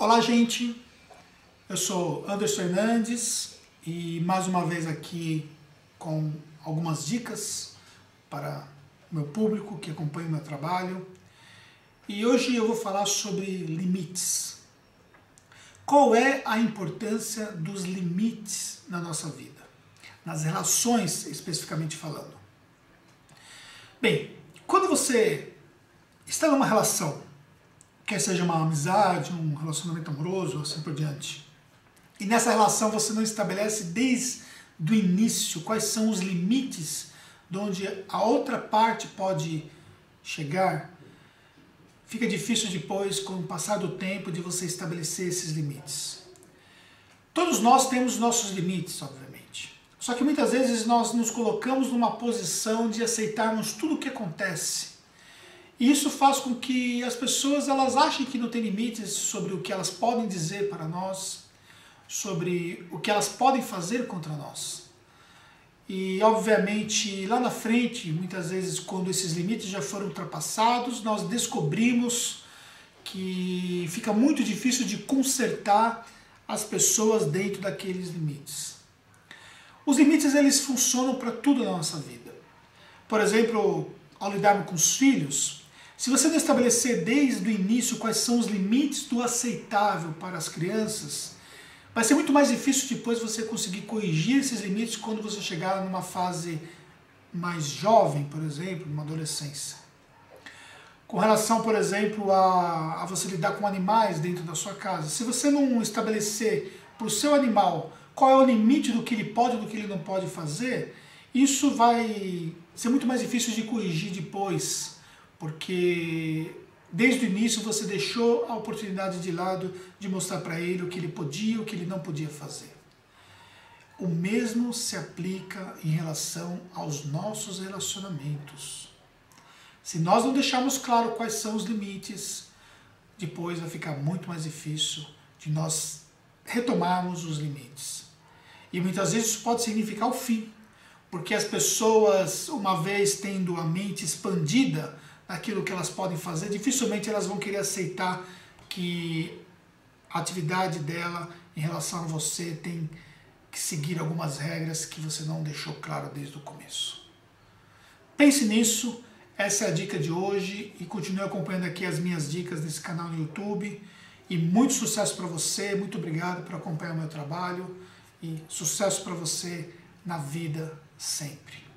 Olá, gente, eu sou Anderson Hernandes e mais uma vez aqui com algumas dicas para o meu público que acompanha o meu trabalho. E hoje eu vou falar sobre limites. Qual é a importância dos limites na nossa vida? Nas relações, especificamente falando. Bem, quando você está numa relação, quer seja uma amizade, um relacionamento amoroso, assim por diante, e nessa relação você não estabelece desde o início quais são os limites de onde a outra parte pode chegar, fica difícil depois, com o passar do tempo, de você estabelecer esses limites. Todos nós temos nossos limites, obviamente. Só que muitas vezes nós nos colocamos numa posição de aceitarmos tudo o que acontece. E isso faz com que as pessoas elas achem que não tem limites sobre o que elas podem dizer para nós, sobre o que elas podem fazer contra nós. E obviamente lá na frente, muitas vezes quando esses limites já foram ultrapassados, nós descobrimos que fica muito difícil de consertar as pessoas dentro daqueles limites. Os limites eles funcionam para tudo na nossa vida. Por exemplo, ao lidarmos com os filhos, se você não estabelecer desde o início quais são os limites do aceitável para as crianças, vai ser muito mais difícil depois você conseguir corrigir esses limites quando você chegar numa fase mais jovem, por exemplo, numa adolescência. Com relação, por exemplo, a você lidar com animais dentro da sua casa, se você não estabelecer para o seu animal qual é o limite do que ele pode e do que ele não pode fazer, isso vai ser muito mais difícil de corrigir depois, porque desde o início você deixou a oportunidade de lado de mostrar para ele o que ele podia e o que ele não podia fazer. O mesmo se aplica em relação aos nossos relacionamentos. Se nós não deixarmos claro quais são os limites, depois vai ficar muito mais difícil de nós retomarmos os limites. E muitas vezes isso pode significar o fim, porque as pessoas, uma vez tendo a mente expandida naquilo que elas podem fazer, dificilmente elas vão querer aceitar que a atividade dela em relação a você tem que seguir algumas regras que você não deixou claro desde o começo. Pense nisso, essa é a dica de hoje e continue acompanhando aqui as minhas dicas nesse canal no YouTube. E muito sucesso para você, muito obrigado por acompanhar o meu trabalho e sucesso para você na vida sempre.